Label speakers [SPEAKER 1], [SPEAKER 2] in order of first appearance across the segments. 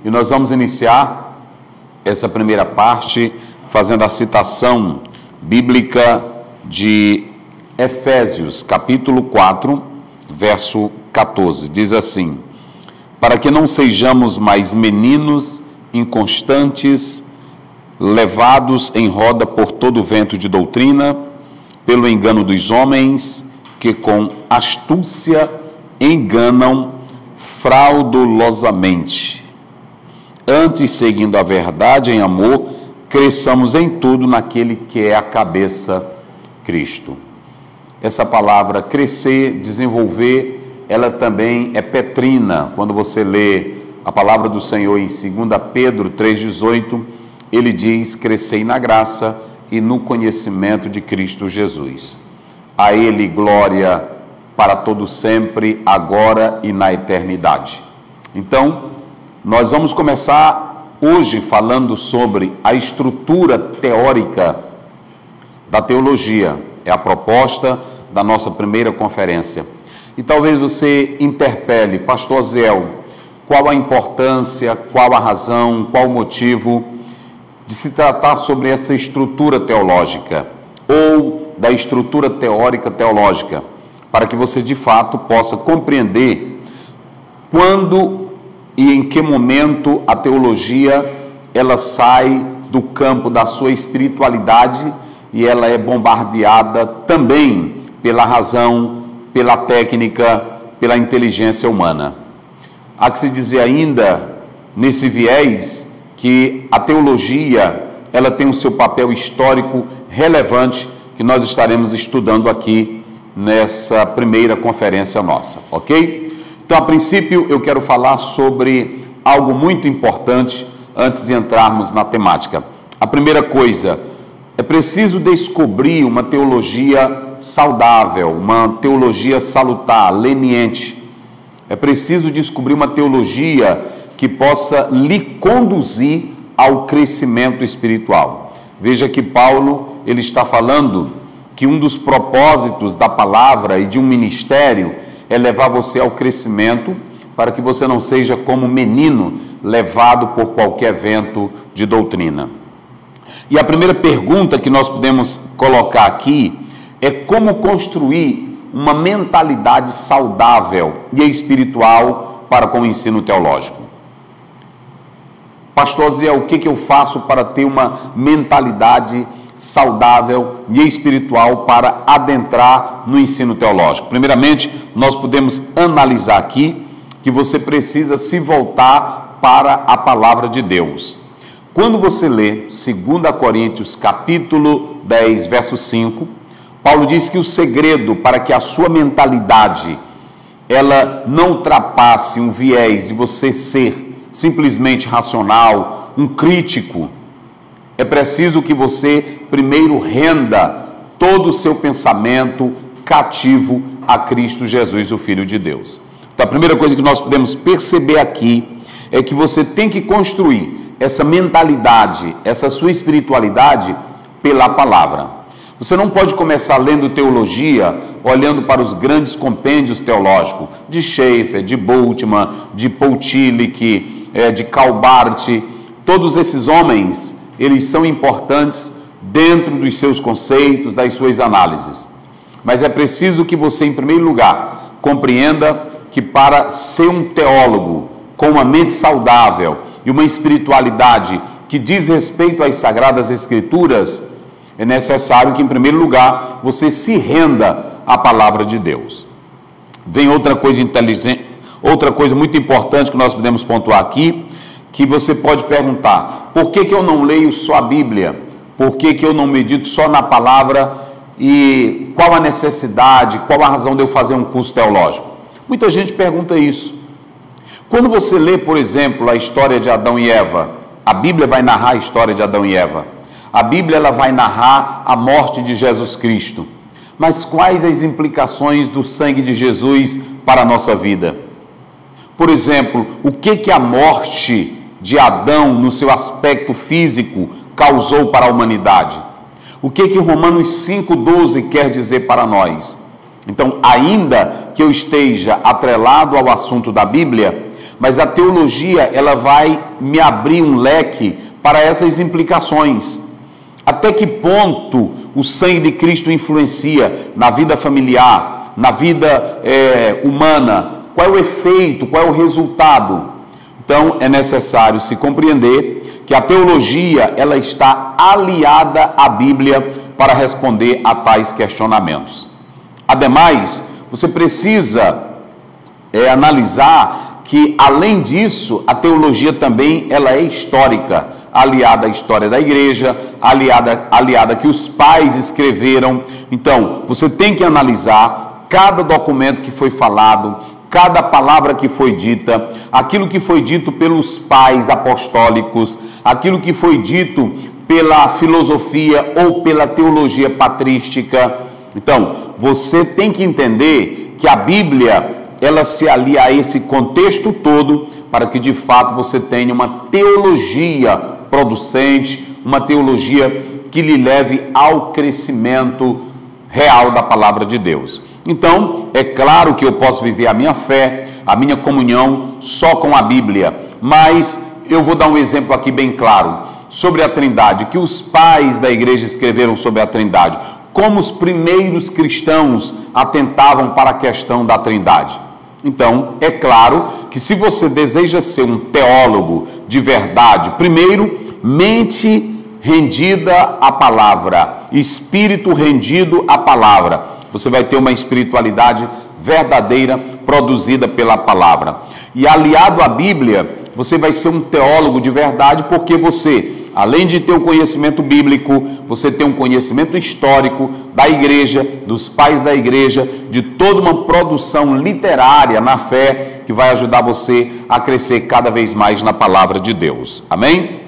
[SPEAKER 1] E nós vamos iniciar essa primeira parte fazendo a citação bíblica de Efésios, capítulo 4, verso 14. Diz assim: para que não sejamos mais meninos inconstantes, levados em roda por todo vento de doutrina, pelo engano dos homens, que com astúcia enganam fraudulosamente. Antes, seguindo a verdade em amor, cresçamos em tudo naquele que é a cabeça, Cristo. Essa palavra crescer, desenvolver, ela também é petrina. Quando você lê a palavra do Senhor em 2 Pedro 3,18, ele diz: crescei na graça e no conhecimento de Cristo Jesus. A ele glória para todo sempre, agora e na eternidade. Então, nós vamos começar hoje falando sobre a estrutura teórica da teologia. É a proposta da nossa primeira conferência. E talvez você interpele: pastor Zéu, qual a importância, qual a razão, qual o motivo de se tratar sobre essa estrutura teológica ou da estrutura teórica teológica, para que você de fato possa compreender quando e em que momento a teologia ela sai do campo da sua espiritualidade e ela é bombardeada também pela razão, pela técnica, pela inteligência humana. Há que se dizer ainda, nesse viés, que a teologia ela tem o seu papel histórico relevante, que nós estaremos estudando aqui nessa primeira conferência nossa, ok? Então, a princípio, eu quero falar sobre algo muito importante antes de entrarmos na temática. A primeira coisa, é preciso descobrir uma teologia saudável, uma teologia salutar, leniente. É preciso descobrir uma teologia que possa lhe conduzir ao crescimento espiritual. Veja que Paulo, ele está falando que um dos propósitos da palavra e de um ministério é levar você ao crescimento, para que você não seja como menino levado por qualquer vento de doutrina. E a primeira pergunta que nós podemos colocar aqui é como construir uma mentalidade saudável e espiritual para com o ensino teológico. Pastor Zé, o que eu faço para ter uma mentalidade saudável e espiritual para adentrar no ensino teológico? Primeiramente, nós podemos analisar aqui que você precisa se voltar para a palavra de Deus. Quando você lê 2 Coríntios capítulo 10, verso 5, Paulo diz que o segredo para que a sua mentalidade ela não ultrapasse um viés de você ser simplesmente racional, um crítico, é preciso que você primeiro renda todo o seu pensamento cativo a Cristo Jesus, o Filho de Deus. Então, a primeira coisa que nós podemos perceber aqui é que você tem que construir essa mentalidade, essa sua espiritualidade pela palavra. Você não pode começar lendo teologia, olhando para os grandes compêndios teológicos, de Schaeffer, de Bultmann, de Paul Tillich, de Karl Barth. Todos esses homens, eles são importantes dentro dos seus conceitos, das suas análises. Mas é preciso que você, em primeiro lugar, compreenda que para ser um teólogo com uma mente saudável e uma espiritualidade que diz respeito às Sagradas Escrituras, é necessário que, em primeiro lugar, você se renda à palavra de Deus. Vem outra coisa inteligente, outra coisa muito importante que nós podemos pontuar aqui, que você pode perguntar: por que eu não leio só a Bíblia? Por que eu não medito só na palavra? E qual a necessidade, qual a razão de eu fazer um curso teológico? Muita gente pergunta isso. Quando você lê, por exemplo, a história de Adão e Eva, a Bíblia vai narrar a história de Adão e Eva. A Bíblia ela vai narrar a morte de Jesus Cristo. Mas quais as implicações do sangue de Jesus para a nossa vida? Por exemplo, o que a morte de Adão, no seu aspecto físico, causou para a humanidade? O que Romanos 5,12 quer dizer para nós? Então, ainda que eu esteja atrelado ao assunto da Bíblia, mas a teologia ela vai me abrir um leque para essas implicações. Até que ponto o sangue de Cristo influencia na vida familiar, na vida humana? Qual é o efeito, qual é o resultado? Então é necessário se compreender que a teologia ela está aliada à Bíblia para responder a tais questionamentos. Ademais, você precisa analisar que, além disso, a teologia também ela é histórica, aliada à história da igreja, aliada que os pais escreveram. Então, você tem que analisar cada documento que foi falado, cada palavra que foi dita, aquilo que foi dito pelos pais apostólicos, aquilo que foi dito pela filosofia ou pela teologia patrística. Então, você tem que entender que a Bíblia ela se alia a esse contexto todo para que de fato você tenha uma teologia producente, uma teologia que lhe leve ao crescimento real da palavra de Deus. Então, é claro que eu posso viver a minha fé, a minha comunhão só com a Bíblia, mas eu vou dar um exemplo aqui bem claro sobre a Trindade, que os pais da igreja escreveram sobre a Trindade, como os primeiros cristãos atentavam para a questão da Trindade. Então, é claro que se você deseja ser um teólogo de verdade, primeiro, mente rendida à palavra, espírito rendido à palavra. Você vai ter uma espiritualidade verdadeira produzida pela palavra. E aliado à Bíblia, você vai ser um teólogo de verdade, porque você, além de ter o conhecimento bíblico, você tem um conhecimento histórico da igreja, dos pais da igreja, de toda uma produção literária na fé que vai ajudar você a crescer cada vez mais na palavra de Deus. Amém?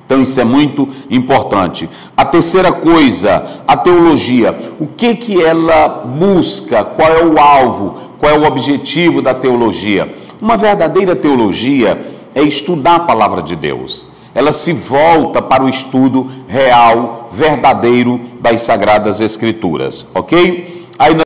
[SPEAKER 1] Então isso é muito importante. A terceira coisa, a teologia. O que ela busca? Qual é o alvo? Qual é o objetivo da teologia? Uma verdadeira teologia é estudar a palavra de Deus. Ela se volta para o estudo real, verdadeiro das Sagradas Escrituras, ok? Aí